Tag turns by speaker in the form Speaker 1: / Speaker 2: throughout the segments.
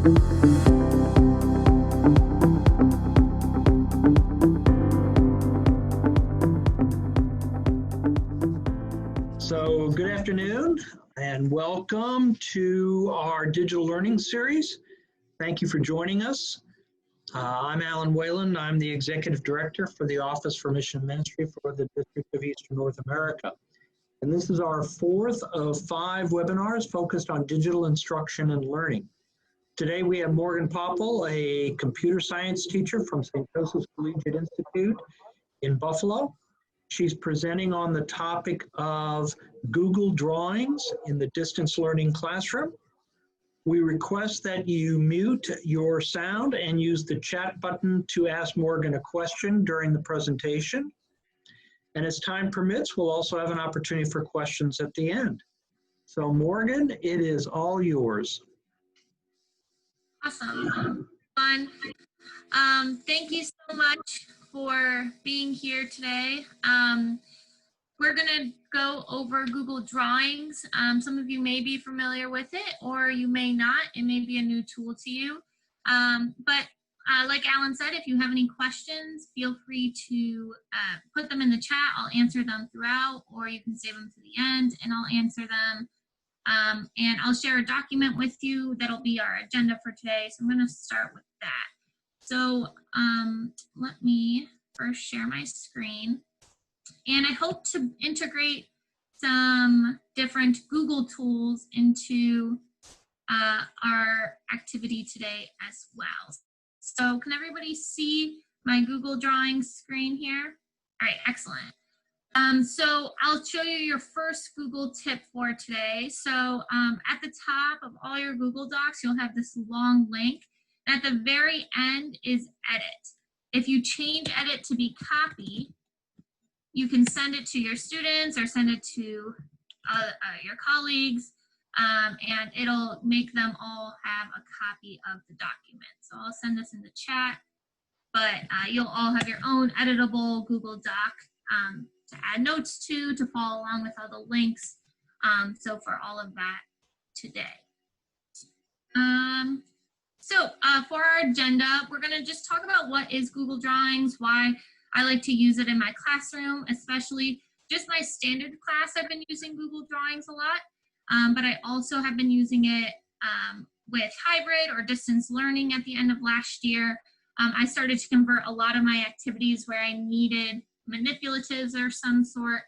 Speaker 1: So good afternoon and welcome to our digital learning series. Thank you for joining us. I'm Alan Whalen. I'm the Executive Director for the Office for Mission Ministry for the District of Eastern North America. And this is our fourth of 5 webinars focused on digital instruction and learning. Today we have Morgan Popple, a computer science teacher from St. Joseph's Collegiate Institute in Buffalo. She's presenting on the topic of Google Drawings in the distance learning classroom. We request that you mute your sound and use the chat button to ask Morgan a question during the presentation. And as time permits, we'll also have an opportunity for questions at the end. So Morgan, it is all yours.
Speaker 2: Awesome. Fun. Thank you so much for being here today. We're going to go over Google Drawings. Some of you may be familiar with it, or you may not. It may be a new tool to you. But like Alan said, if you have any questions, feel free to put them in the chat. I'll answer them throughout, or you can save them to the end and I'll answer them. And I'll share a document with you that'll be our agenda for today. So I'm going to start with that. So let me first share my screen. And I hope to integrate some different Google tools into our activity today as well. So can everybody see my Google Drawings screen here? All right, excellent. So I'll show you your first Google tip for today. So at the top of all your Google Docs, you'll have this long link. At the very end is edit. If you change edit to be copy, you can send it to your students or send it to your colleagues, and it'll make them all have a copy of the document. So I'll send this in the chat, but you'll all have your own editable Google Doc to add notes to follow along with all the links. So for all of that today. So for our agenda, we're going to just talk about what is Google Drawings, why I like to use it in my classroom, especially just my standard class. I've been using Google Drawings a lot, but I also have been using it with hybrid or distance learning at the end of last year. I started to convert a lot of my activities where I needed manipulatives or some sort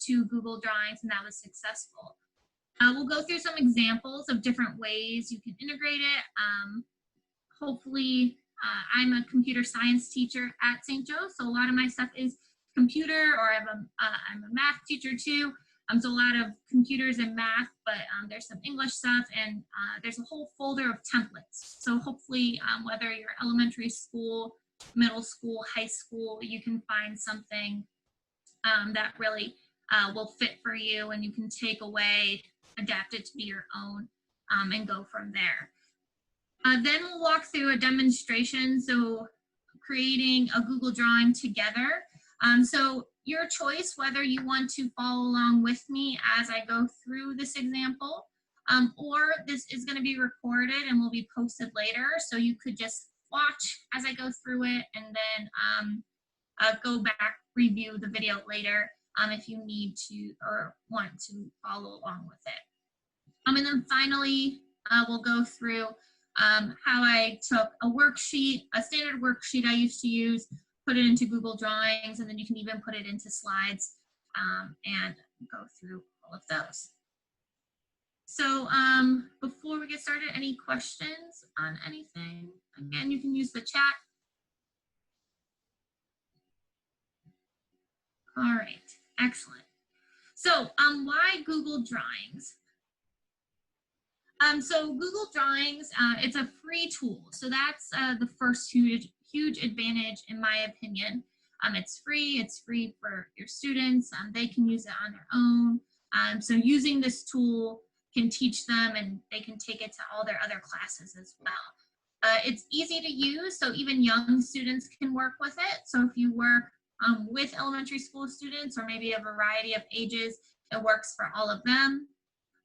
Speaker 2: to Google Drawings, and that was successful. We'll go through some examples of different ways you can integrate it. Hopefully, I'm a computer science teacher at St. Joe, so a lot of my stuff is computer, or I'm a math teacher too. So a lot of computers and math, but there's some English stuff, and there's a whole folder of templates. So hopefully, whether you're elementary school, middle school, high school, you can find something that really will fit for you, and you can take away, adapt it to be your own, and go from there. Then we'll walk through a demonstration, so creating a Google drawing together. So your choice, whether you want to follow along with me as I go through this example, or this is going to be recorded and will be posted later, so you could just watch as I go through it and then go back, review the video later if you need to or want to follow along with it. And then finally, we'll go through how I took a worksheet, a standard worksheet I used to use, put it into Google Drawings, and then you can even put it into slides and go through all of those. So before we get started, any questions on anything? Again, you can use the chat. All right, excellent. So why Google Drawings? So Google Drawings, it's a free tool. So that's the first huge advantage in my opinion. It's free for your students. They can use it on their own. So using this tool can teach them, and they can take it to all their other classes as well. It's easy to use, so even young students can work with it. So if you work with elementary school students, or maybe a variety of ages, it works for all of them.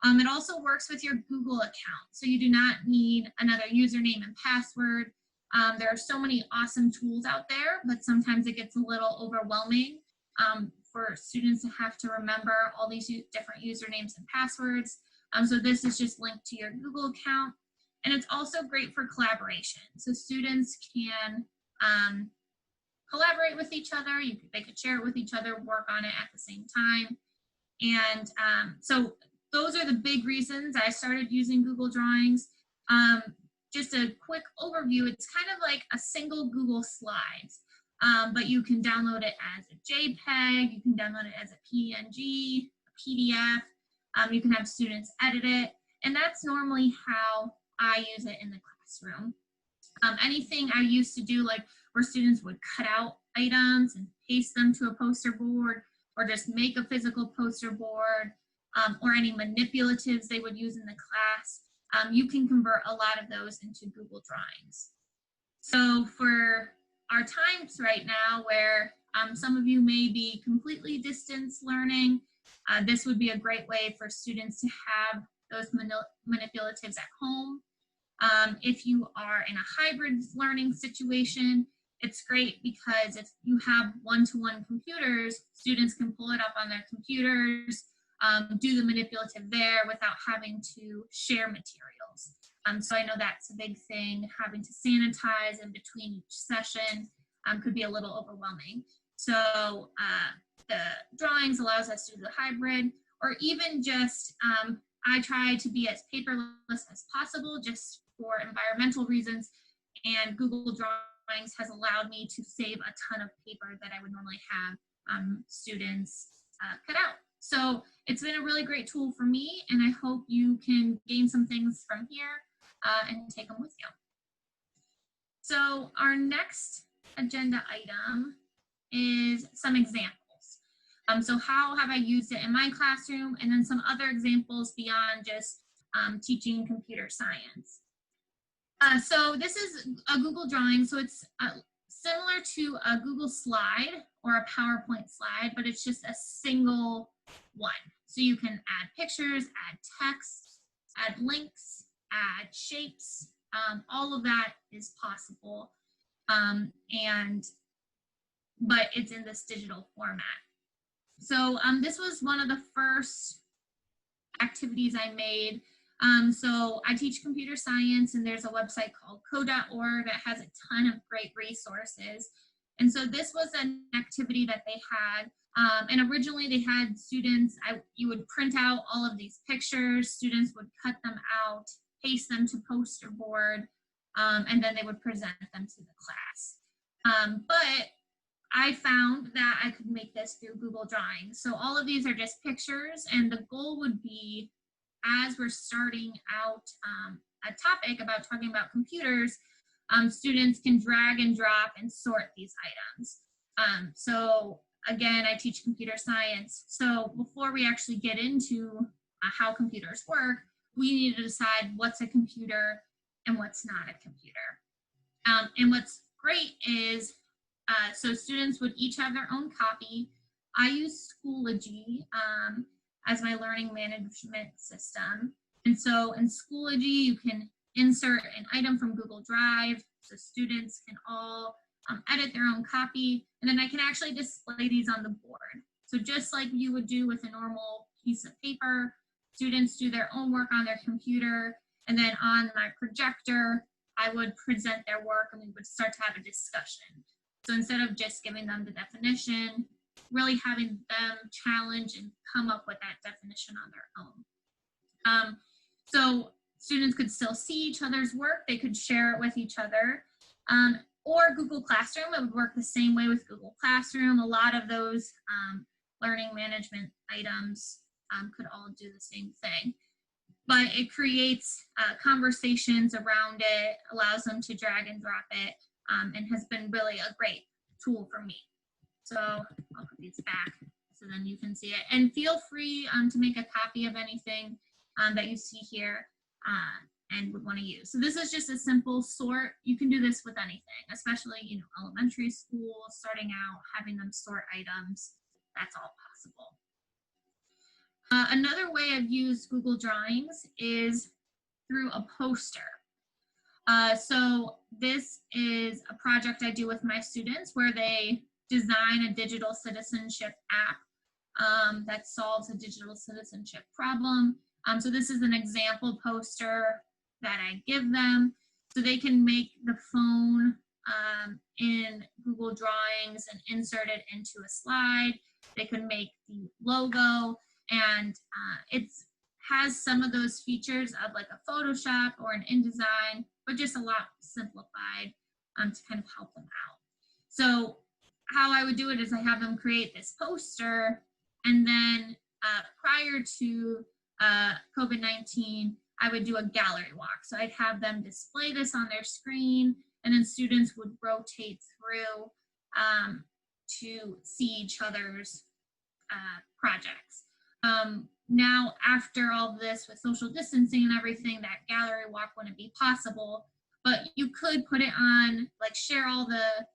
Speaker 2: It also works with your Google account, so you do not need another username and password. There are so many awesome tools out there, but sometimes it gets a little overwhelming for students to have to remember all these different usernames and passwords. So this is just linked to your Google account. And it's also great for collaboration. So students can collaborate with each other. They could share it with each other, work on it at the same time. And so those are the big reasons I started using Google Drawings. Just a quick overview, it's kind of like a single Google Slides, but you can download it as a JPEG, you can download it as a PNG, a PDF, you can have students edit it, and that's normally how I use it in the classroom. Anything I used to do, like where students would cut out items and paste them to a poster board, or just make a physical poster board, or any manipulatives they would use in the class, you can convert a lot of those into Google Drawings. So for our times right now where some of you may be completely distance learning, this would be a great way for students to have those manipulatives at home. If you are in a hybrid learning situation, it's great because if you have one-to-one computers, students can pull it up on their computers, do the manipulative there without having to share materials. So I know that's a big thing, having to sanitize in between each session could be a little overwhelming. So the drawings allows us to do the hybrid, or even just, I try to be as paperless as possible just for environmental reasons, and Google Drawings has allowed me to save a ton of paper that I would normally have students cut out. So it's been a really great tool for me, and I hope you can gain some things from here and take them with you. So our next agenda item is some examples. So how have I used it in my classroom, and then some other examples beyond just teaching computer science. So this is a Google Drawing, so it's similar to a Google slide or a PowerPoint slide, but it's just a single one. So you can add pictures, add text, add links, add shapes, all of that is possible, but it's in this digital format. So this was one of the first activities I made. So I teach computer science, and there's a website called code.org that has a ton of great resources. And so this was an activity that they had. And originally they had students, you would print out all of these pictures, students would cut them out, paste them to poster board, and then they would present them to the class. But I found that I could make this through Google Drawings. So all of these are just pictures, and the goal would be, as we're starting out a topic about talking about computers, students can drag and drop and sort these items. So again, I teach computer science. So before we actually get into how computers work, we need to decide what's a computer and what's not a computer. And what's great is, so students would each have their own copy. I use Schoology as my learning management system. And so in Schoology, you can insert an item from Google Drive, so students can all edit their own copy, and then I can actually display these on the board. So just like you would do with a normal piece of paper, students do their own work on their computer, and then on my projector, I would present their work and we would start to have a discussion. So instead of just giving them the definition, really having them challenge and come up with that definition on their own. So students could still see each other's work, they could share it with each other. Or Google Classroom, it would work the same way with Google Classroom. A lot of those learning management items could all do the same thing. But it creates conversations around it, allows them to drag and drop it, and has been really a great tool for me. So I'll put these back so then you can see it. And feel free to make a copy of anything that you see here and would want to use. So this is just a simple sort. You can do this with anything, especially elementary school, starting out, having them sort items. That's all possible. Another way I've used Google Drawings is through a poster. So this is a project I do with my students where they design a digital citizenship app that solves a digital citizenship problem. So this is an example poster that I give them so they can make the phone in Google Drawings and insert it into a slide. They can make the logo, and it has some of those features of like a Photoshop or an InDesign, but just a lot simplified to kind of help them out. So how I would do it is I have them create this poster, and then prior to COVID-19, I would do a gallery walk. So I'd have them display this on their screen, and then students would rotate through to see each other's projects. Now, after all this with social distancing and everything, that gallery walk wouldn't be possible, but you could put it on, like share all the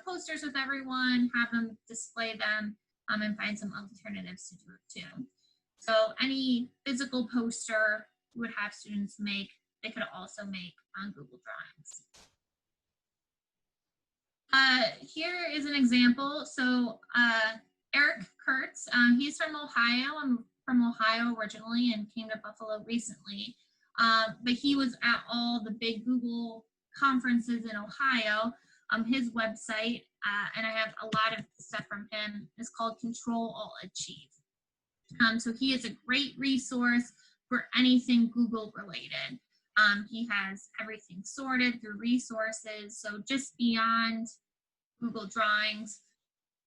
Speaker 2: posters with everyone, have them display them, and find some alternatives to do it too. So any physical poster you would have students make, they could also make on Google Drawings. Here is an example. So Eric Kurtz, he's from Ohio. I'm from Ohio originally and came to Buffalo recently. But he was at all the big Google conferences in Ohio. His website, and I have a lot of stuff from him, is called Control Alt Achieve. So he is a great resource for anything Google related. He has everything sorted through resources. So just beyond Google Drawings,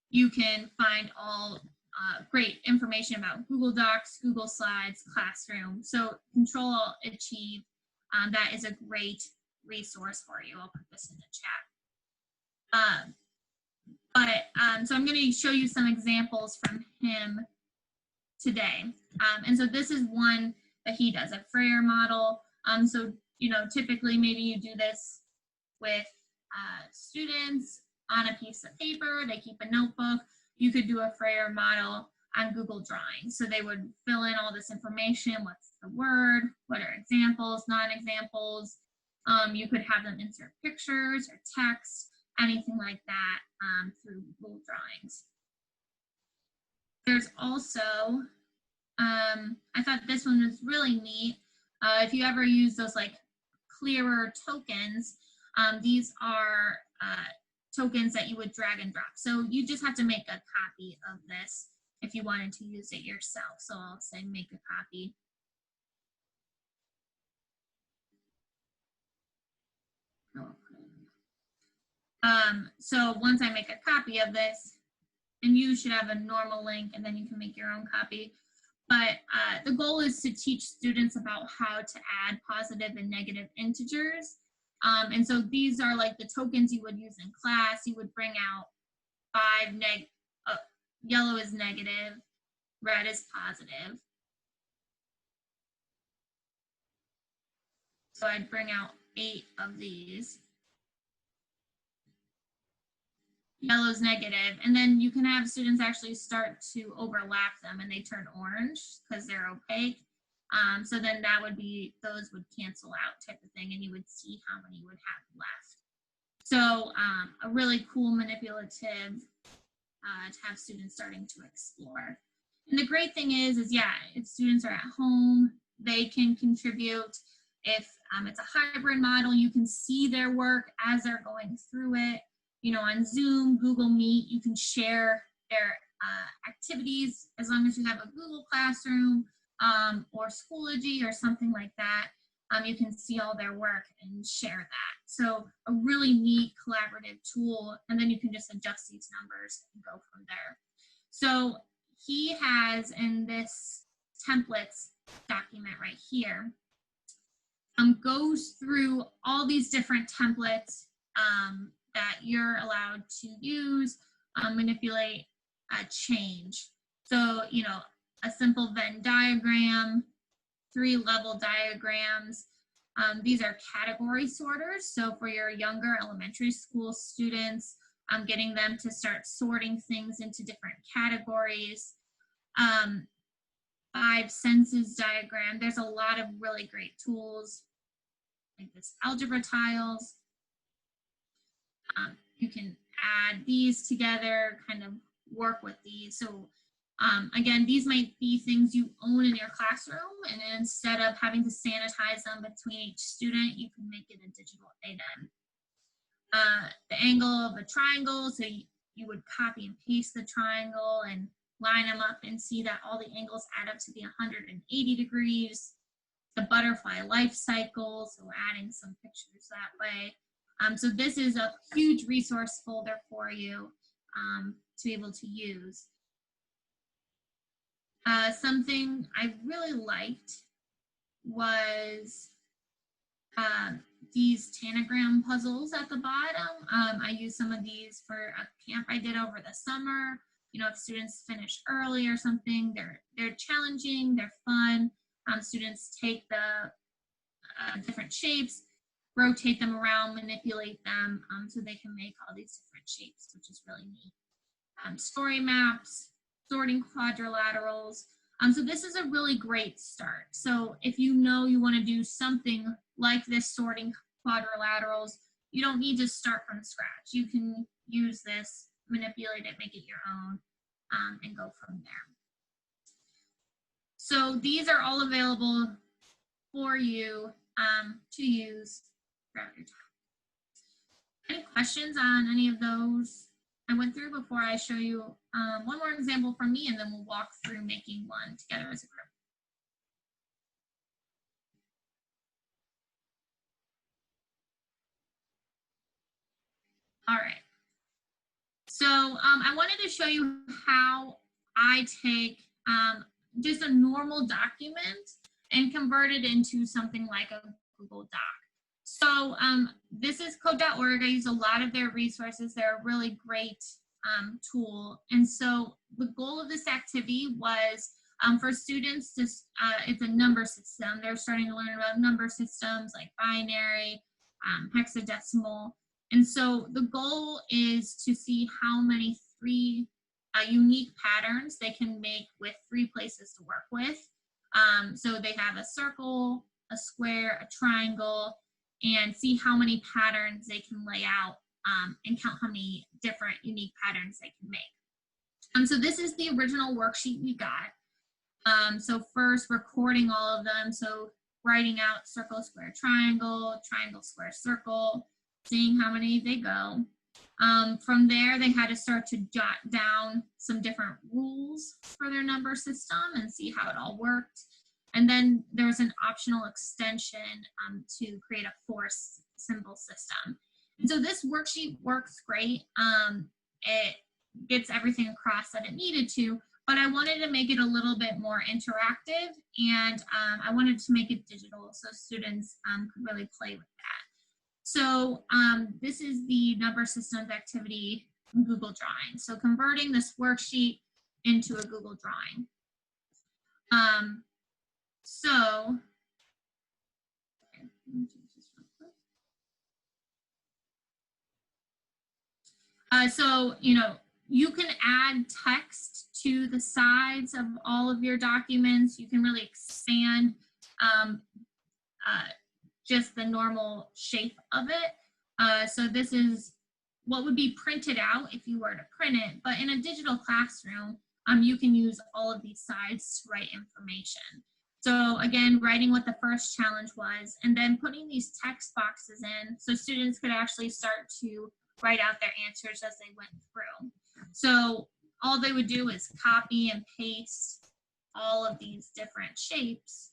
Speaker 2: you can find all great information about Google Docs, Google Slides, Classroom. So Control Alt Achieve, that is a great resource for you. I'll put this in the chat. So I'm going to show you some examples from him today. And so this is one that he does, a Freyer model. So, you know, typically maybe you do this with students on a piece of paper, they keep a notebook. You could do a Freyer model on Google Drawings. So they would fill in all this information. What's the word? What are examples, non-examples? You could have them insert pictures or text, anything like that through Google Drawings. There's also, I thought this one was really neat. If you ever use those like clearer tokens, these are tokens that you would drag and drop. So you just have to make a copy of this if you wanted to use it yourself. So I'll say make a copy. So once I make a copy of this, and you should have a normal link, and then you can make your own copy. But the goal is to teach students about how to add positive and negative integers. And so these are like the tokens you would use in class. You would bring out yellow is negative, red is positive. So I'd bring out 8 of these. Yellow is negative, and then you can have students actually start to overlap them and they turn orange because they're opaque. So then that would be, those would cancel out type of thing, and you would see how many you would have left. So a really cool manipulative to have students starting to explore. And the great thing is yeah, if students are at home, they can contribute. If it's a hybrid model, you can see their work as they're going through it. You know, on Zoom, Google Meet, you can share their activities as long as you have a Google Classroom or Schoology or something like that. You can see all their work and share that. So a really neat collaborative tool, and then you can just adjust these numbers and go from there. So he has in this templates document right here, goes through all these different templates that you're allowed to use, manipulate, change. So, you know, a simple Venn diagram, 3-level diagrams. These are category sorters. So for your younger elementary school students, getting them to start sorting things into different categories. 5 senses diagram. There's a lot of really great tools like this algebra tiles. You can add these together, kind of work with these. So again, these might be things you own in your classroom, and instead of having to sanitize them between each student, you can make it a digital item. The angle of a triangle, so you would copy and paste the triangle and line them up and see that all the angles add up to be 180 degrees. The butterfly life cycle, so adding some pictures that way. So this is a huge resource folder for you to be able to use. Something I really liked was these Tanagram puzzles at the bottom. I used some of these for a camp I did over the summer. You know, if students finish early or something, they're challenging, they're fun. Students take the different shapes, rotate them around, manipulate them, so they can make all these different shapes, which is really neat. Story maps, sorting quadrilaterals. So this is a really great start. So if you know you want to do something like this, sorting quadrilaterals, you don't need to start from scratch. You can use this, manipulate it, make it your own, and go from there. So these are all available for you to use throughout your time. Any questions on any of those I went through before I show you one more example from me, and then we'll walk through making one together as a group. All right. So I wanted to show you how I take just a normal document and convert it into something like a Google Doc. So this is code.org. I use a lot of their resources. They're a really great tool. And so the goal of this activity was for students to, it's a number system. They're starting to learn about number systems like binary, hexadecimal. And so the goal is to see how many unique patterns they can make with 3 places to work with. So they have a circle, a square, a triangle, and see how many patterns they can lay out and count how many different unique patterns they can make. So this is the original worksheet we got. So first recording all of them. So writing out circle, square, triangle, triangle, square, circle, seeing how many they go. From there, they had to start to jot down some different rules for their number system and see how it all worked. And then there's an optional extension to create a force symbol system. And so this worksheet works great. It gets everything across that it needed to, but I wanted to make it a little bit more interactive, and I wanted to make it digital so students could really play with that. So this is the number systems activity in Google Drawings. So converting this worksheet into a Google Drawing. So, you know, you can add text to the sides of all of your documents. You can really expand just the normal shape of it. So this is what would be printed out if you were to print it, but in a digital classroom, you can use all of these sides to write information. So again, writing what the first challenge was, and then putting these text boxes in so students could actually start to write out their answers as they went through. So all they would do is copy and paste all of these different shapes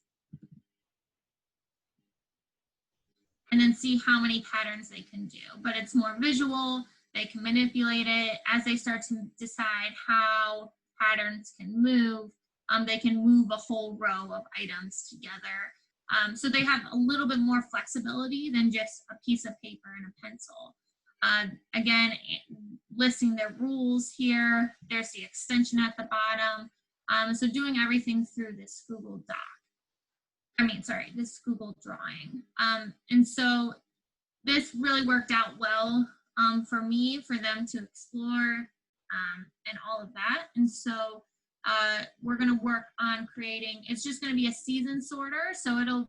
Speaker 2: and then see how many patterns they can do. But it's more visual, they can manipulate it. As they start to decide how patterns can move, they can move a whole row of items together. So they have a little bit more flexibility than just a piece of paper and a pencil. Again, listing their rules here. There's the extension at the bottom. So doing everything through this Google Doc. This Google Drawing. And so this really worked out well for me, for them to explore and all of that. And so we're going to work on creating, it's just going to be a season sorter. So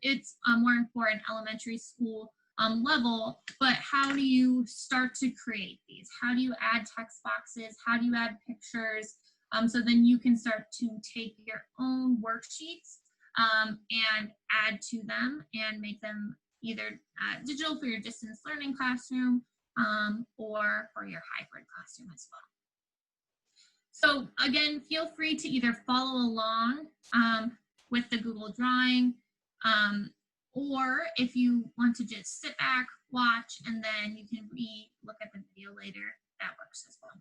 Speaker 2: it's more for an elementary school level, but how do you start to create these? How do you add text boxes? How do you add pictures? So then you can start to take your own worksheets and add to them and make them either digital for your distance learning classroom or for your hybrid classroom as well. So again, feel free to either follow along with the Google Drawing, or if you want to just sit back, watch, and then you can look at the video later, that works as well.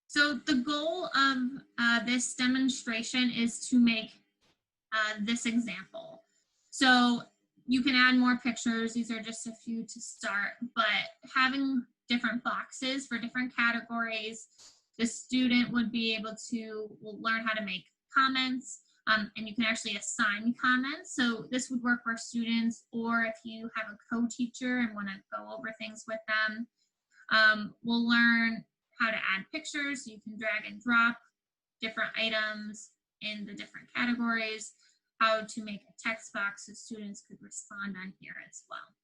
Speaker 2: So the goal of this demonstration is to make this example. So you can add more pictures. These are just a few to start, but having different boxes for different categories, the student would be able to learn how to make comments, and you can actually assign comments. So this would work for students, or if you have a co-teacher and want to go over things with them. We'll learn how to add pictures. So you can drag and drop different items in the different categories, how to make a text box so students could respond on here as well.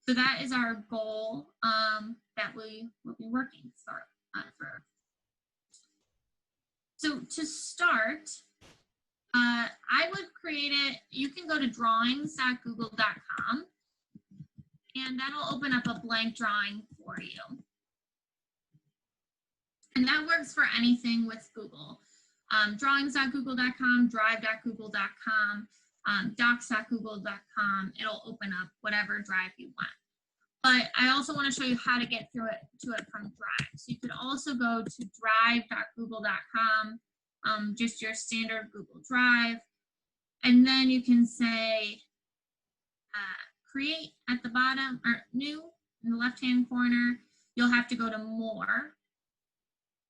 Speaker 2: So that is our goal that we will be working for. So to start, I would create it. You can go to drawings.google.com and that'll open up a blank drawing for you. And that works for anything with Google. Drawings.google.com, drive.google.com, docs.google.com. It'll open up whatever drive you want. But I also want to show you how to get to it from Drive. So you could also go to drive.google.com, just your standard Google Drive. And then you can say create at the bottom, or new in the left-hand corner. You'll have to go to more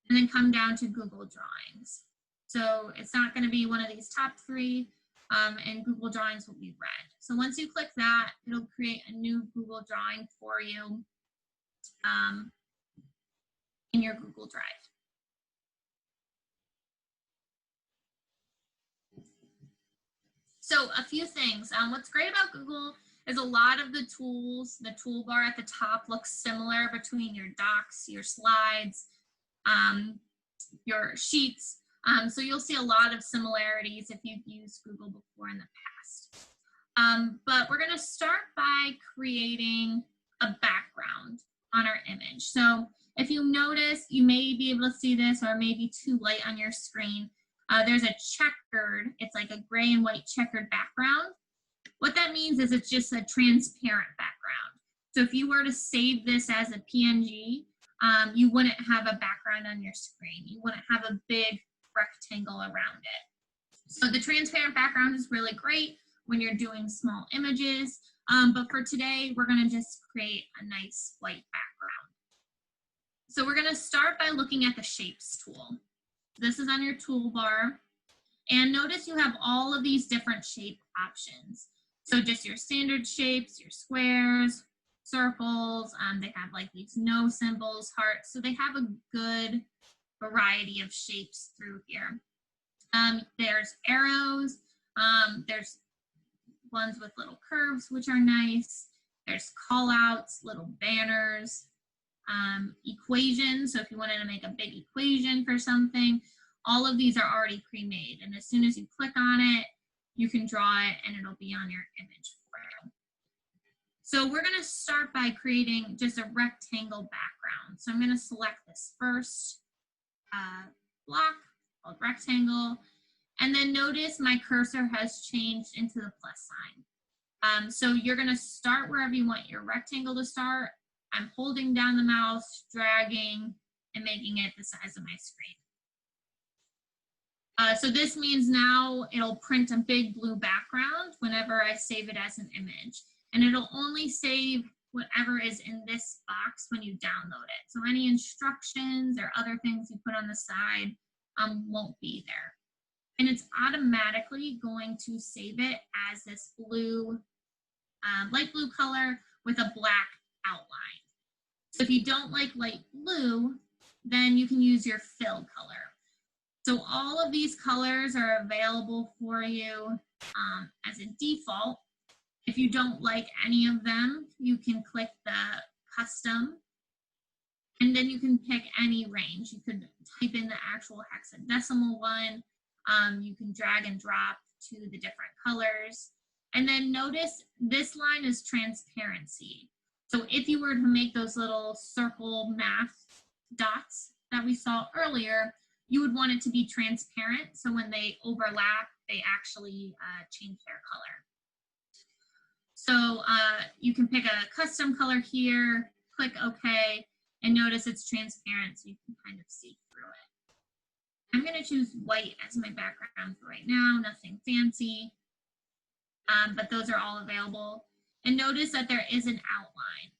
Speaker 2: and then come down to Google Drawings. So it's not going to be one of these top three, and Google Drawings will be red. So once you click that, it'll create a new Google Drawing for you in your Google Drive. So a few things. What's great about Google is a lot of the tools, the toolbar at the top looks similar between your docs, your slides, your sheets. So you'll see a lot of similarities if you've used Google before in the past. But we're going to start by creating a background on our image. So if you notice, you may be able to see this, or maybe too light on your screen. There's a checkered, it's like a gray and white checkered background. What that means is it's just a transparent background. So if you were to save this as a PNG, you wouldn't have a background on your screen. You wouldn't have a big rectangle around it. So the transparent background is really great when you're doing small images, but for today, we're gonna just create a nice white background. So we're gonna start by looking at the Shapes tool. This is on your toolbar, and notice you have all of these different shape options. So just your standard shapes, your squares, circles, they have like these no symbols, hearts, so they have a good variety of shapes through here. There's arrows, there's ones with little curves, which are nice. There's call outs, little banners, equations. So if you wanted to make a big equation for something, all of these are already pre-made. And as soon as you click on it, you can draw it and it'll be on your image for you. So we're gonna start by creating just a rectangle background. So I'm gonna select this first block called rectangle. And then notice my cursor has changed into the plus sign. So you're gonna start wherever you want your rectangle to start. I'm holding down the mouse, dragging, and making it the size of my screen. So this means now it'll print a big blue background whenever I save it as an image. And it'll only save whatever is in this box when you download it. So any instructions or other things you put on the side won't be there. And it's automatically going to save it as this blue, light blue color with a black outline. So if you don't like light blue, then you can use your fill color. So all of these colors are available for you as a default. If you don't like any of them, you can click the custom, and then you can pick any range. You could type in the actual hexadecimal one. You can drag and drop to the different colors. And then notice this line is transparency. So if you were to make those little circle math dots that we saw earlier, you would want it to be transparent. So when they overlap, they actually change their color. So you can pick a custom color here, click OK, and notice it's transparent so you can kind of see through it. I'm going to choose white as my background for right now, nothing fancy, but those are all available. And notice that there is an outline.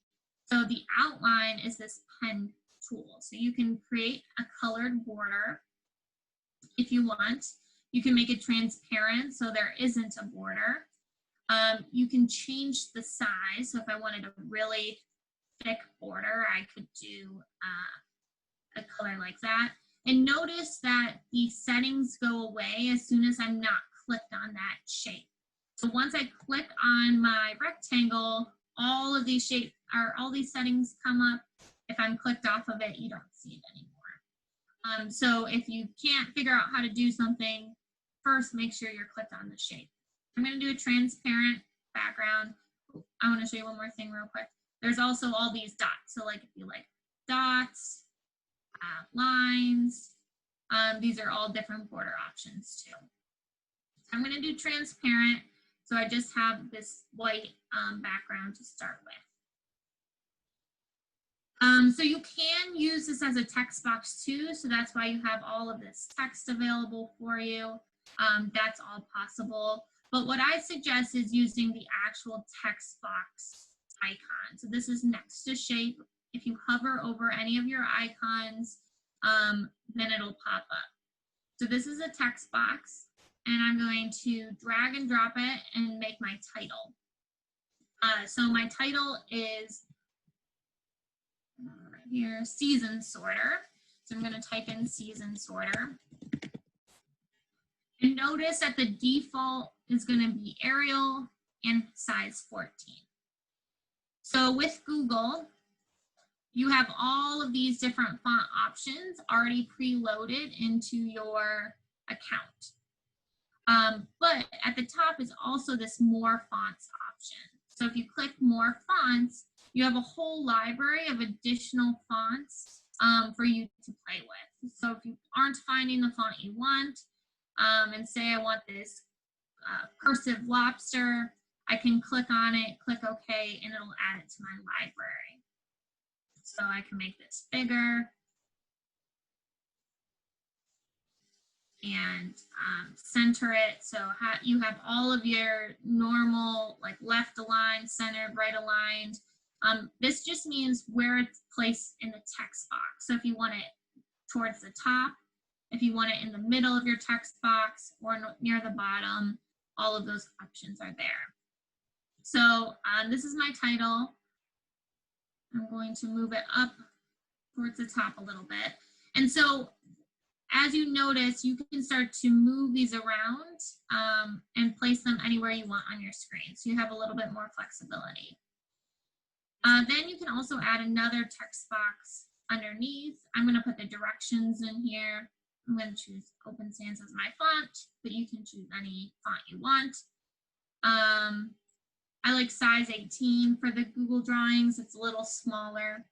Speaker 2: So the outline is this pen tool. So you can create a colored border if you want. You can make it transparent so there isn't a border. You can change the size. So if I wanted a really thick border, I could do a color like that. And notice that the settings go away as soon as I'm not clicked on that shape. So once I click on my rectangle, all of these shapes or all these settings come up. If I'm clicked off of it, you don't see it anymore. So if you can't figure out how to do something, first make sure you're clicked on the shape. I'm going to do a transparent background. I want to show you one more thing real quick. There's also all these dots. So like if you like dots, lines, these are all different border options too. So I'm going to do transparent. So I just have this white background to start with. So you can use this as a text box too. So that's why you have all of this text available for you. That's all possible. But what I suggest is using the actual text box icon. So this is next to shape. If you hover over any of your icons, then it'll pop up. So this is a text box, and I'm going to drag and drop it and make my title. So my title is right here, season sorter. So I'm going to type in season sorter. And notice that the default is going to be Arial and size 14. So with Google, you have all of these different font options already preloaded into your account. But at the top is also this more fonts option. So if you click more fonts, you have a whole library of additional fonts for you to play with. So if you aren't finding the font you want, and say I want this cursive lobster, I can click on it, click OK, and it'll add it to my library. So I can make this bigger and center it. So you have all of your normal, like left aligned, centered, right aligned. This just means where it's placed in the text box. So if you want it towards the top, if you want it in the middle of your text box or near the bottom, all of those options are there. So this is my title. I'm going to move it up towards the top a little bit. And so as you notice, you can start to move these around and place them anywhere you want on your screen. So you have a little bit more flexibility. Then you can also add another text box underneath. I'm going to put the directions in here. I'm going to choose Open Sans as my font, but you can choose any font you want. I like size 18 for the Google Drawings. It's a little smaller.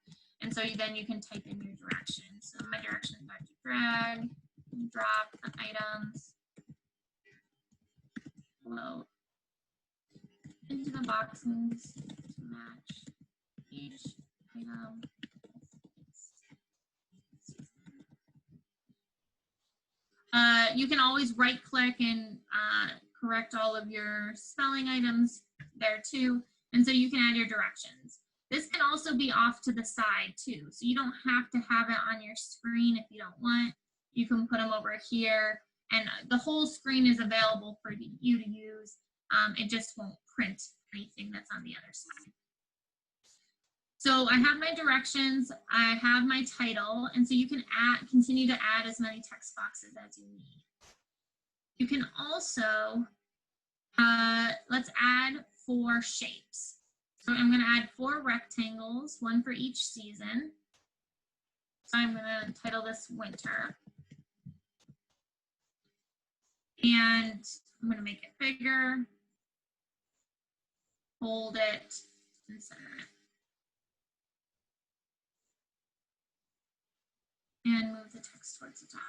Speaker 2: And so then you can type in your directions. So my directions are to drag and drop the items below into the boxes to match each item. You can always right click and correct all of your spelling items there too. And so you can add your directions. This can also be off to the side too. So you don't have to have it on your screen if you don't want. You can put them over here and the whole screen is available for you to use. It just won't print anything that's on the other side. So I have my directions, I have my title, and so you can continue to add as many text boxes as you need. You can also, let's add 4 shapes. So I'm going to add 4 rectangles, 1 for each season. So I'm going to title this Winter. And I'm going to make it bigger, hold it, and center it. And move the text towards the top.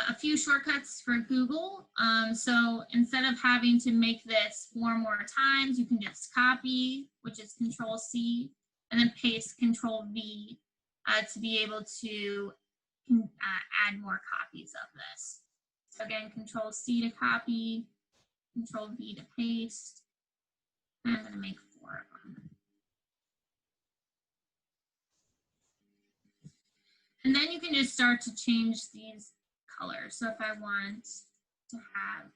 Speaker 2: A few shortcuts for Google. So instead of having to make this 4 more times, you can just copy, which is Control-C, and then paste Control-V to be able to add more copies of this. So again, Control-C to copy, Control-V to paste. And I'm going to make 4 of them. And then you can just start to change these colors. So if I want to have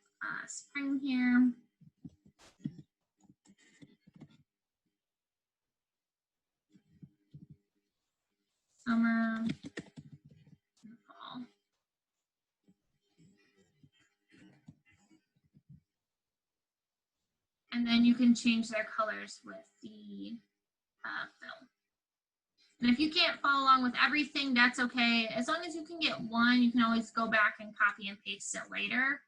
Speaker 2: spring here, summer, and fall. And then you can change their colors with the fill. And if you can't follow along with everything, that's okay. As long as you can get one, you can always go back and copy and paste it later.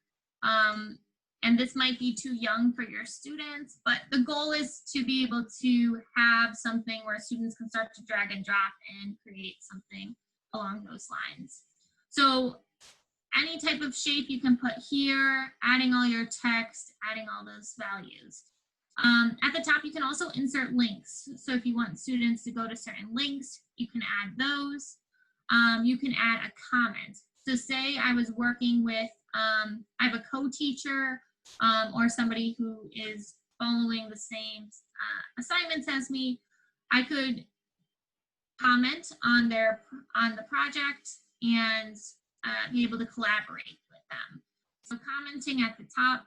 Speaker 2: And this might be too young for your students, but the goal is to be able to have something where students can start to drag and drop and create something along those lines. So any type of shape you can put here, adding all your text, adding all those values. At the top, you can also insert links. So if you want students to go to certain links, you can add those. You can add a comment. So say I was working with, I have a co-teacher or somebody who is following the same assignments as me. I could comment on the project and be able to collaborate with them. So commenting at the top,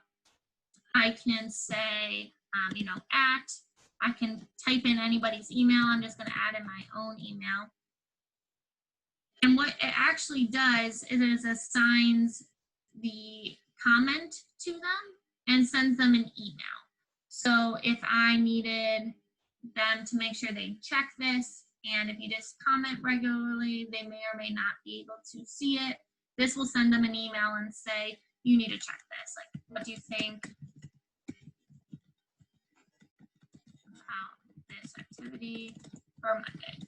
Speaker 2: I can say, I can type in anybody's email. I'm just going to add in my own email. And what it actually does is it assigns the comment to them and sends them an email. So if I needed them to make sure they check this, and if you just comment regularly, they may or may not be able to see it. This will send them an email and say, you need to check this. Like, what do you think this activity for Monday?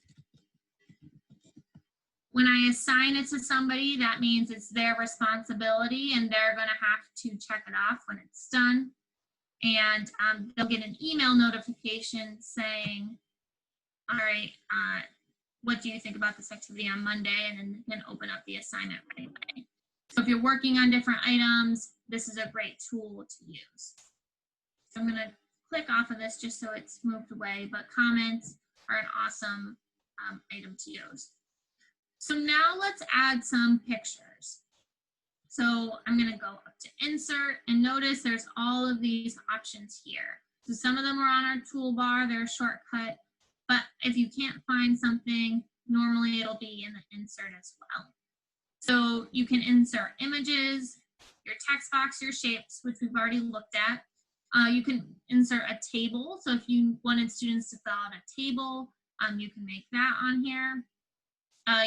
Speaker 2: When I assign it to somebody, that means it's their responsibility and they're going to have to check it off when it's done. And they'll get an email notification saying, all right, what do you think about this activity on Monday? And then you can open up the assignment right away. So if you're working on different items, this is a great tool to use. So I'm going to click off of this just so it's moved away, but comments are an awesome item to use. So now let's add some pictures. So I'm going to go up to insert and notice there's all of these options here. So some of them are on our toolbar, they're a shortcut, but if you can't find something, normally it'll be in the insert as well. So you can insert images, your text box, your shapes, which we've already looked at. You can insert a table. So if you wanted students to fill out a table, you can make that on here.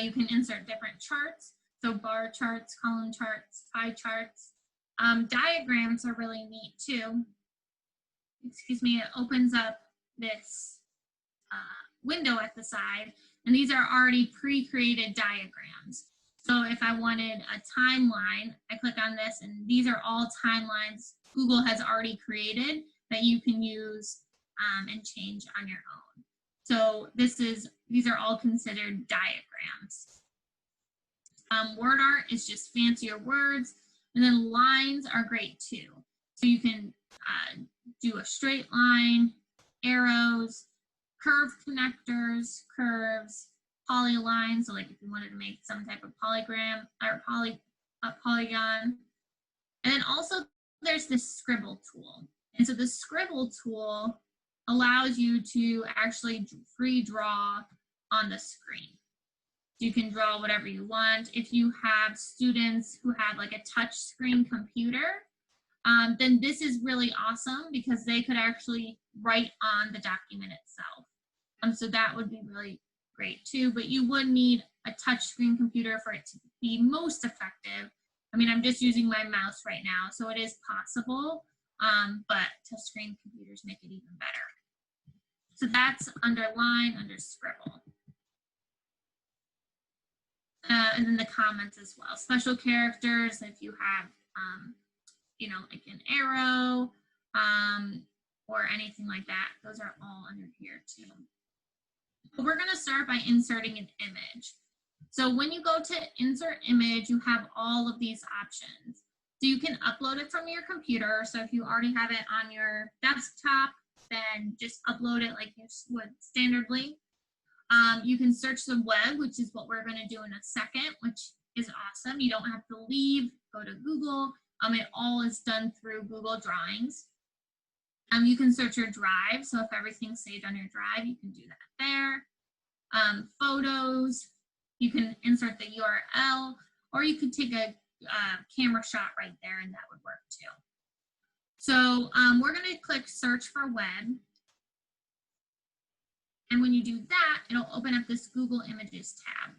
Speaker 2: You can insert different charts. So bar charts, column charts, pie charts. Diagrams are really neat too. Excuse me, it opens up this window at the side, and these are already pre-created diagrams. So if I wanted a timeline, I click on this, and these are all timelines Google has already created that you can use and change on your own. So these are all considered diagrams. Word art is just fancier words, and then lines are great too. So you can do a straight line, arrows, curve connectors, curves, polylines. So like if you wanted to make some type of polygon. And then also there's this Scribble tool. And so the Scribble tool allows you to actually free draw on the screen. You can draw whatever you want. If you have students who have like a touch screen computer, then this is really awesome because they could actually write on the document itself. So that would be really great too, but you would need a touch screen computer for it to be most effective. I mean, I'm just using my mouse right now, so it is possible, but touch screen computers make it even better. So that's underline under Scribble. And then the comments as well. Special characters, if you have, you know, like an arrow or anything like that, those are all under here too. But we're gonna start by inserting an image. So when you go to insert image, you have all of these options. So you can upload it from your computer. So if you already have it on your desktop, then just upload it like you would standardly. You can search the web, which is what we're going to do in a second, which is awesome. You don't have to leave, go to Google. It all is done through Google Drawings. You can search your drive. So if everything's saved on your drive, you can do that there. Photos, you can insert the URL, or you could take a camera shot right there and that would work too. So we're going to click search for web. And when you do that, it'll open up this Google Images tab.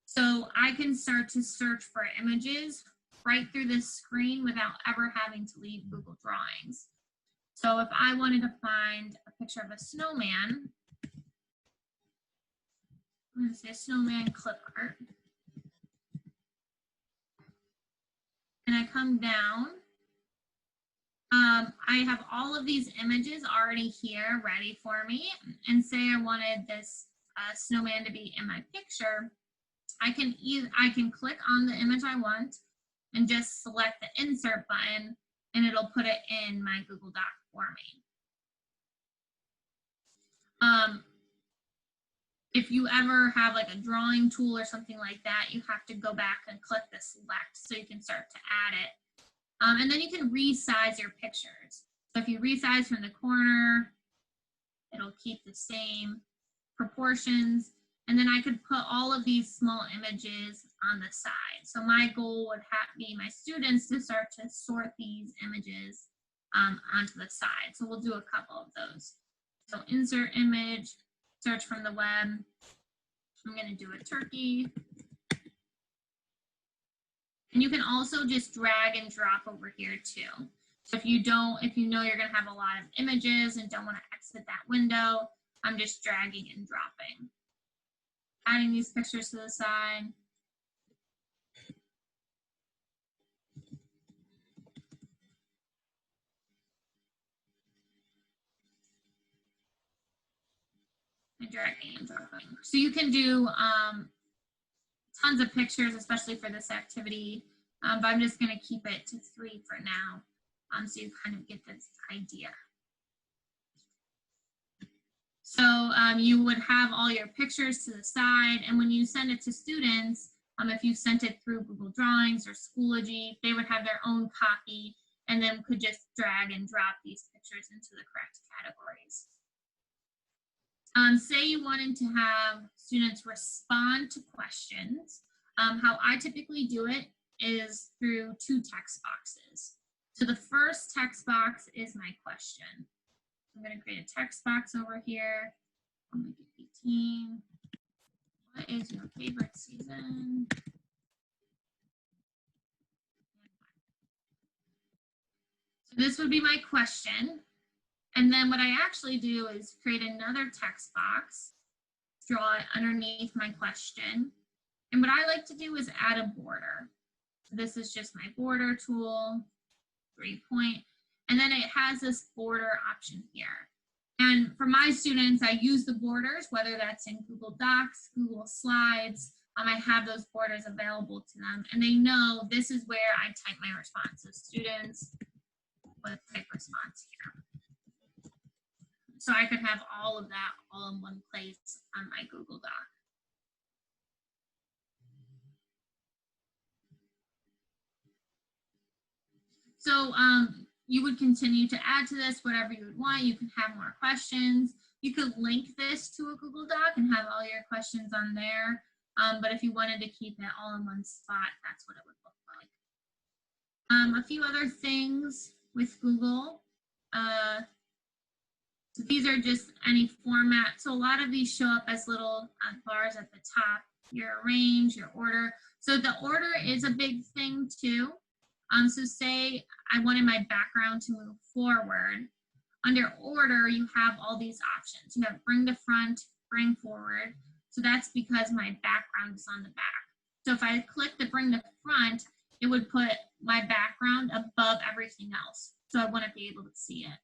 Speaker 2: So I can start to search for images right through this screen without ever having to leave Google Drawings. So if I wanted to find a picture of a snowman, I'm going to say snowman clip art. And I come down. I have all of these images already here ready for me. And say I wanted this snowman to be in my picture. I can click on the image I want and just select the insert button and it'll put it in my Google Doc for me. If you ever have like a drawing tool or something like that, you have to go back and click the select so you can start to add it. And then you can resize your pictures. So if you resize from the corner, it'll keep the same proportions. And then I could put all of these small images on the side. So my goal would be my students to start to sort these images onto the side. So we'll do a couple of those. So insert image, search from the web. I'm going to do a turkey. And you can also just drag and drop over here too. So if you know you're going to have a lot of images and don't want to exit that window, I'm just dragging and dropping. Adding these pictures to the side. And dragging and dropping. So you can do tons of pictures, especially for this activity, but I'm just going to keep it to 3 for now, so you kind of get this idea. So you would have all your pictures to the side, and when you send it to students, if you sent it through Google Drawings or Schoology, they would have their own copy and then could just drag and drop these pictures into the correct categories. Say you wanted to have students respond to questions. How I typically do it is through 2 text boxes. So the first text box is my question. I'm going to create a text box over here. I'll make it 18. What is your favorite season? So this would be my question. And then what I actually do is create another text box, draw it underneath my question. And what I like to do is add a border. So this is just my border tool, 3-point, and then it has this border option here. And for my students, I use the borders, whether that's in Google Docs, Google Slides, I have those borders available to them, and they know this is where I type my responses. Students would type response here. So I could have all of that all in one place on my Google Doc. So you would continue to add to this whatever you would want. You can have more questions. You could link this to a Google Doc and have all your questions on there. But if you wanted to keep it all in one spot, that's what it would look like. A few other things with Google. So these are just any format. So a lot of these show up as little bars at the top. Your arrange, your order. So the order is a big thing too. So say I wanted my background to move forward. Under order, you have all these options. You have bring to front, bring forward. So that's because my background is on the back. So if I click the bring to front, it would put my background above everything else. So I wouldn't be able to see it.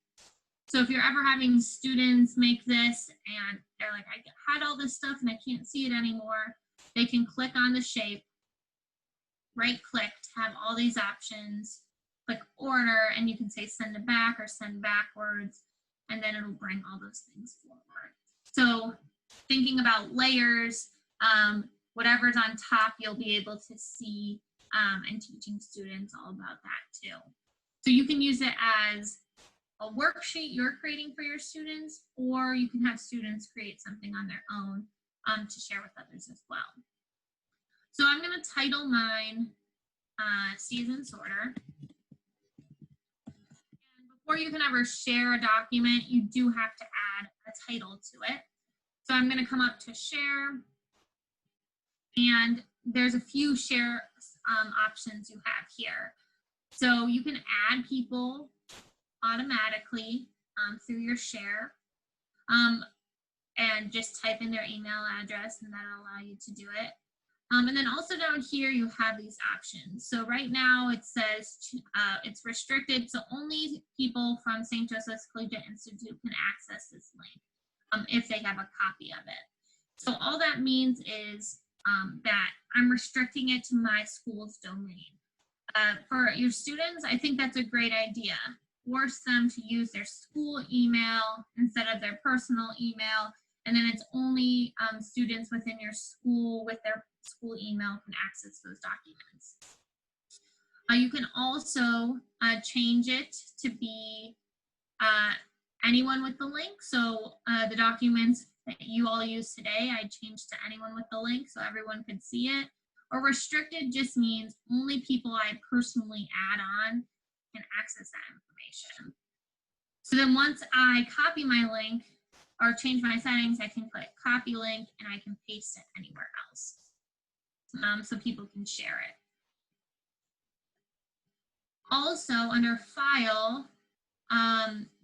Speaker 2: So if you're ever having students make this and they're like, I had all this stuff and I can't see it anymore, they can click on the shape, right click to have all these options, click order, and you can say send to back or send backwards, and then it'll bring all those things forward. So thinking about layers, whatever's on top, you'll be able to see, and teaching students all about that too. So you can use it as a worksheet you're creating for your students, or you can have students create something on their own to share with others as well. So I'm going to title mine Season Sorter. And before you can ever share a document, you do have to add a title to it. So I'm going to come up to share, and there's a few share options you have here. So you can add people automatically through your share, and just type in their email address, and that'll allow you to do it. And then also down here, you have these options. So right now it says it's restricted, so only people from St. Joseph's Collegiate Institute can access this link if they have a copy of it. So all that means is that I'm restricting it to my school's domain. For your students, I think that's a great idea. Force them to use their school email instead of their personal email, and then it's only students within your school with their school email can access those documents. You can also change it to be anyone with the link. So the documents that you all use today, I changed to anyone with the link so everyone could see it. Or restricted just means only people I personally add on can access that information. So then once I copy my link or change my settings, I can click copy link and I can paste it anywhere else. So people can share it. Also under file,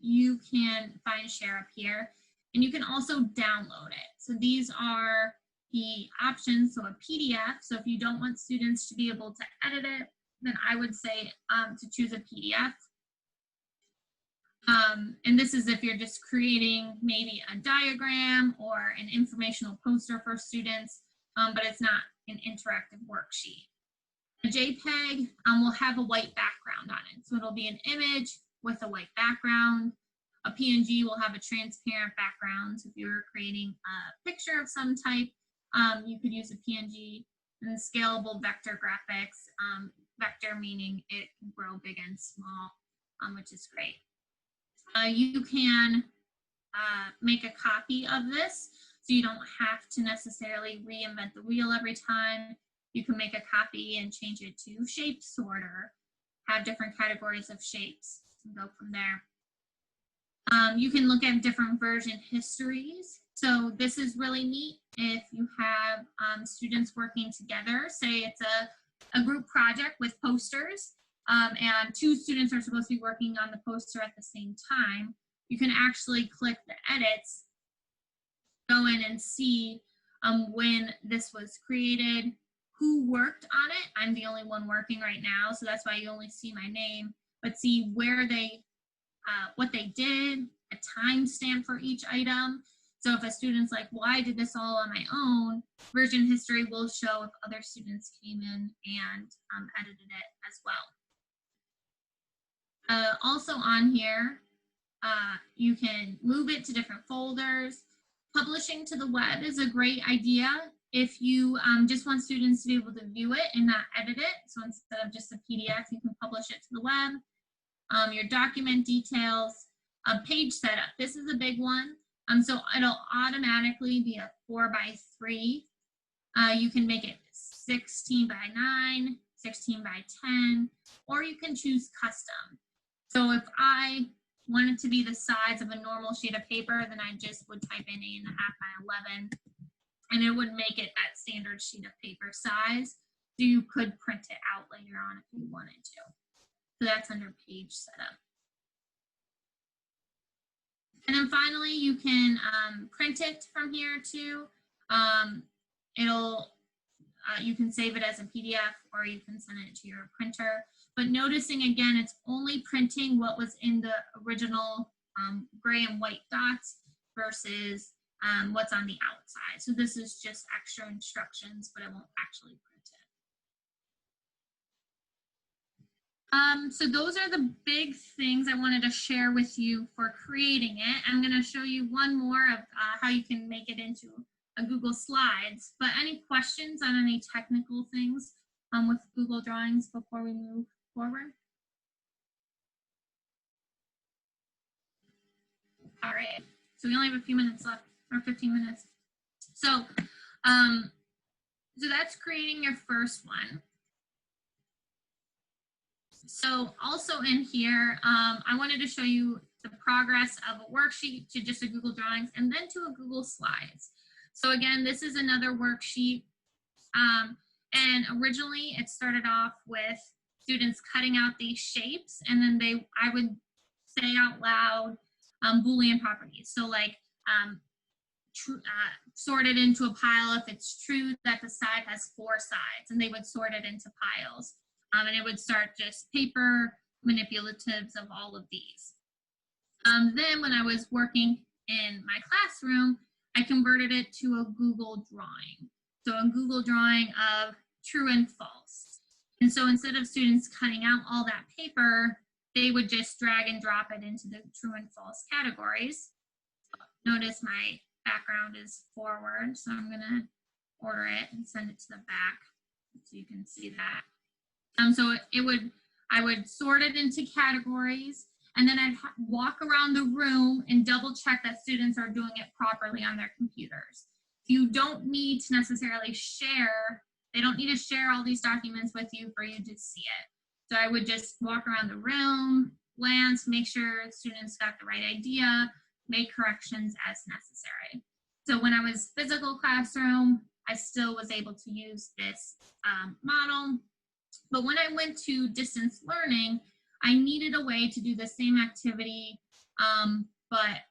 Speaker 2: you can find share up here, and you can also download it. So these are the options. So a PDF. So if you don't want students to be able to edit it, then I would say to choose a PDF. And this is if you're just creating maybe a diagram or an informational poster for students, but it's not an interactive worksheet. A JPEG will have a white background on it. So it'll be an image with a white background. A PNG will have a transparent background. So if you're creating a picture of some type, you could use a PNG. And scalable vector graphics, vector meaning it can grow big and small, which is great. You can make a copy of this, so you don't have to necessarily reinvent the wheel every time. You can make a copy and change it to shape sorter, have different categories of shapes, and go from there. You can look at different version histories. So this is really neat if you have students working together. Say it's a group project with posters, and 2 students are supposed to be working on the poster at the same time. You can actually click the edits, go in and see when this was created, who worked on it. I'm the only one working right now, so that's why you only see my name, but see where they, what they did, a timestamp for each item. So if a student's like, well, I did this all on my own, version history will show if other students came in and edited it as well. Also on here, you can move it to different folders. Publishing to the web is a great idea if you just want students to be able to view it and not edit it. So instead of just a PDF, you can publish it to the web. your document details, page setup. This is a big one. So it'll automatically be a 4x3. You can make it 16 by 9, 16 by 10, or you can choose custom. So if I want it to be the size of a normal sheet of paper, then I just would type in 8.5 by 11, and it would make it that standard sheet of paper size. So you could print it out later on if you wanted to. So that's under page setup. And then finally, you can print it from here too. You can save it as a PDF, or you can send it to your printer. But noticing again, it's only printing what was in the original gray and white dots versus what's on the outside. So this is just extra instructions, but it won't actually print it. So those are the big things I wanted to share with you for creating it. I'm going to show you one more of how you can make it into a Google Slides. But any questions on any technical things with Google Drawings before we move forward? All right, so we only have a few minutes left, or 15 minutes. So, so that's creating your first one. So also in here, I wanted to show you the progress of a worksheet to just a Google Drawings and then to a Google Slides. So again, this is another worksheet. And originally it started off with students cutting out these shapes, and then I would say out loud Boolean properties. So like sort it into a pile if it's true that the side has 4 sides, and they would sort it into piles. And it would start just paper manipulatives of all of these. Then when I was working in my classroom, I converted it to a Google drawing. So a Google drawing of true and false. And so instead of students cutting out all that paper, they would just drag and drop it into the true and false categories. Notice my background is forward, so I'm gonna order it and send it to the back so you can see that. So I would sort it into categories, and then I'd walk around the room and double check that students are doing it properly on their computers. You don't need to necessarily share, they don't need to share all these documents with you for you to see it. So I would just walk around the room, glance, make sure students got the right idea, make corrections as necessary. So when I was physical classroom, I still was able to use this model. But when I went to distance learning, I needed a way to do the same activity, but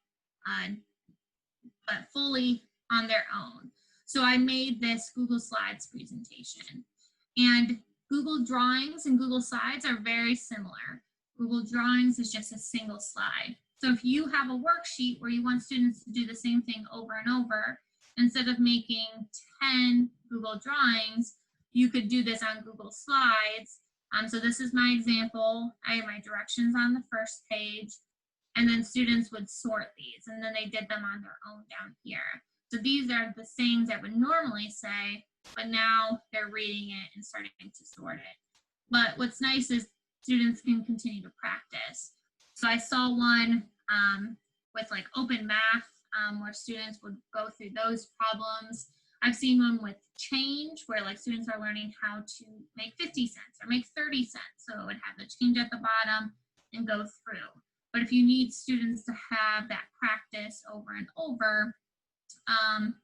Speaker 2: fully on their own. So I made this Google Slides presentation. And Google Drawings and Google Slides are very similar. Google Drawings is just a single slide. So if you have a worksheet where you want students to do the same thing over and over, instead of making 10 Google Drawings, you could do this on Google Slides. So this is my example. I have my directions on the first page, and then students would sort these, and then they did them on their own down here. So these are the things that would normally say, but now they're reading it and starting to sort it. But what's nice is students can continue to practice. So I saw one with like open math where students would go through those problems. I've seen one with change where like students are learning how to make 50 cents or make 30 cents. So it would have the change at the bottom and go through. But if you need students to have that practice over and over,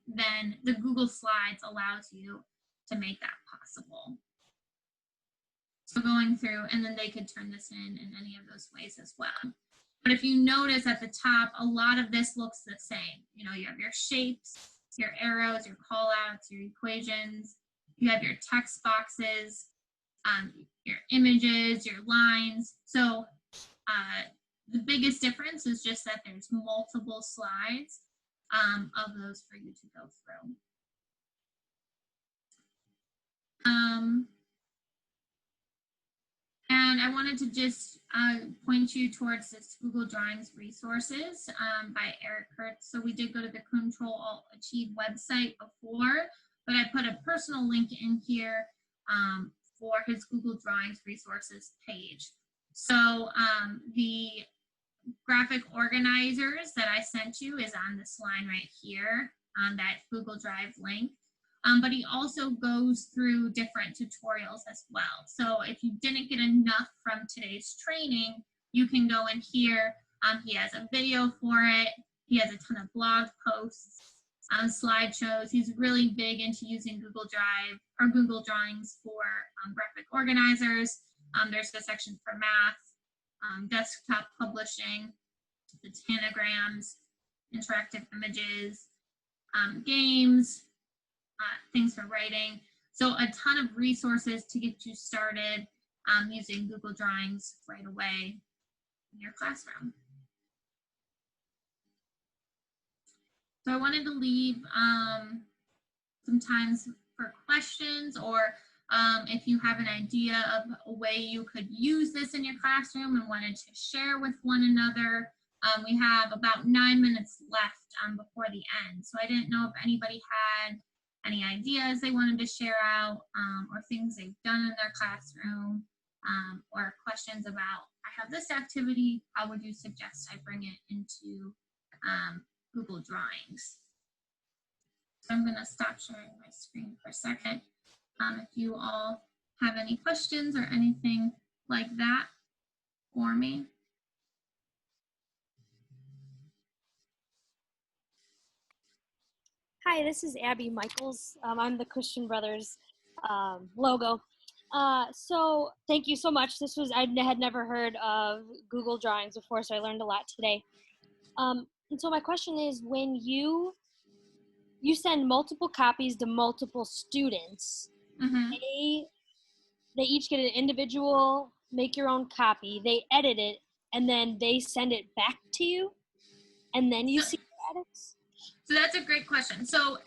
Speaker 2: then the Google Slides allows you to make that possible. So going through, and then they could turn this in any of those ways as well. But if you notice at the top, a lot of this looks the same. You know, you have your shapes, your arrows, your callouts, your equations, you have your text boxes, your images, your lines. So the biggest difference is just that there's multiple slides of those for you to go through. And I wanted to just point you towards this Google Drawings resources by Eric Kurtz. So we did go to the Control-Alt-Achieve website before, but I put a personal link in here for his Google Drawings resources page. So the graphic organizers that I sent you is on this line right here on that Google Drive link. But he also goes through different tutorials as well. So if you didn't get enough from today's training, you can go in here. He has a video for it. He has a ton of blog posts, slideshows. He's really big into using Google Drive or Google Drawings for graphic organizers. There's a section for math, desktop publishing, the Tanagrams, interactive images, games, things for writing. So a ton of resources to get you started using Google Drawings right away in your classroom. So I wanted to leave some time for questions, or if you have an idea of a way you could use this in your classroom and wanted to share with one another. We have about 9 minutes left before the end. So I didn't know if anybody had any ideas they wanted to share out, or things they've done in their classroom, or questions about, I have this activity, how would you suggest I bring it into Google Drawings? So I'm gonna stop sharing my screen for a second. If you all have any questions or anything like that for me.
Speaker 3: Hi, this is Abby Michaels. I'm the Christian Brothers logo. So thank you so much. I had never heard of Google Drawings before, so I learned a lot today. And so my question is, when you send multiple copies to multiple students, they each get an individual, make your own copy, they edit it, and then they send it back to you, and then you see the edits?
Speaker 2: So that's a great question. So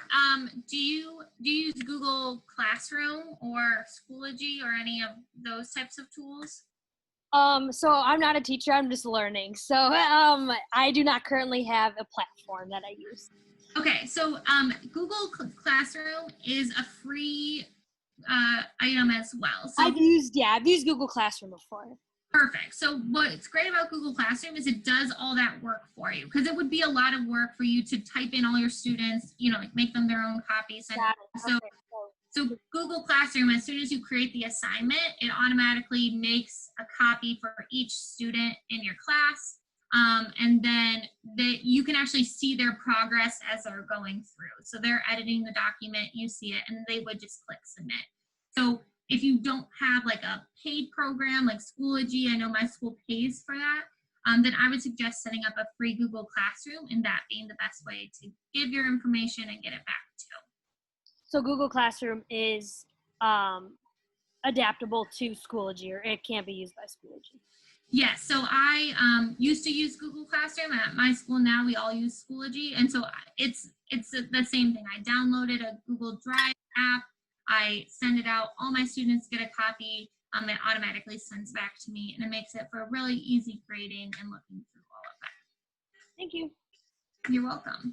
Speaker 2: do you use Google Classroom or Schoology or any of those types of tools?
Speaker 3: So I'm not a teacher, I'm just learning. So I do not currently have a platform that I use. Okay, so Google Classroom is a free item as well. So I've used Google Classroom before.
Speaker 2: Perfect. So what's great about Google Classroom is it does all that work for you, because it would be a lot of work for you to type in all your students, like make them their own copies. And so Google Classroom, as soon as you create the assignment, it automatically makes a copy for each student in your class. And then you can actually see their progress as they're going through. So they're editing the document, you see it, and they would just click submit. So if you don't have like a paid program like Schoology, I know my school pays for that, then I would suggest setting up a free Google Classroom, and that being the best way to give your information and get it back to.
Speaker 3: So Google Classroom is adaptable to Schoology, or it can't be used by Schoology?
Speaker 2: Yes, so I used to use Google Classroom. At my school now, we all use Schoology, and so it's the same thing. I downloaded a Google Drive app. I send it out, all my students get a copy, it automatically sends back to me, and it makes it for really easy grading and looking through all of that.
Speaker 3: Thank you.
Speaker 2: You're welcome.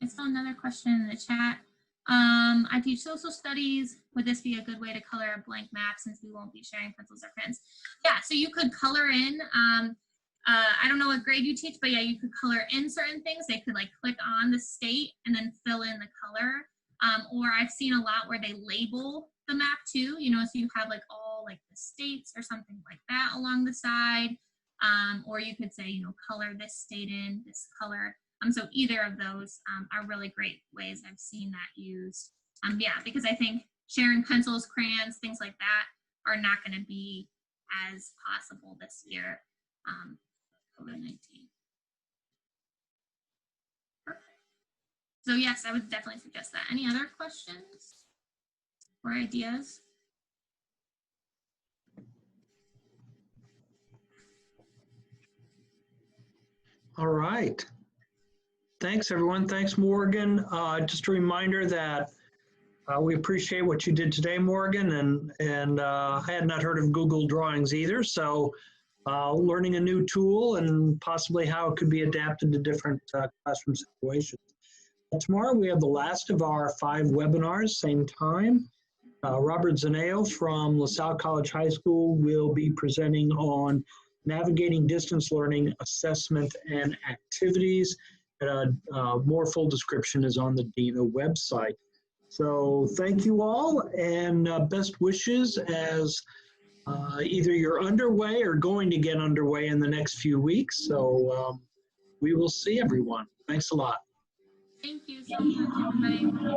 Speaker 2: I saw another question in the chat. I teach social studies. Would this be a good way to color a blank map since we won't be sharing pencils or pens? Yeah, so you could color in, I don't know what grade you teach, but yeah, you could color in certain things. They could like click on the state and then fill in the color. Or I've seen a lot where they label the map too, so you have like all like the states or something like that along the side. Or you could say, color this state in this color. So either of those are really great ways I've seen that used. Yeah, because I think sharing pencils, crayons, things like that are not going to be as possible this year. COVID-19. So yes, I would definitely suggest that. Any other questions or ideas?
Speaker 1: All right. Thanks, everyone. Thanks, Morgan. Just a reminder that we appreciate what you did today, Morgan, and I had not heard of Google Drawings either, so learning a new tool and possibly how it could be adapted to different classroom situations. Tomorrow we have the last of our 5 webinars, same time. Robert Zaneo from LaSalle College High School will be presenting on Navigating Distance Learning Assessment and Activities. A more full description is on the DINA website. So thank you all, and best wishes as either you're underway or going to get underway in the next few weeks. So we will see everyone. Thanks a lot.
Speaker 2: Thank you so much, everybody.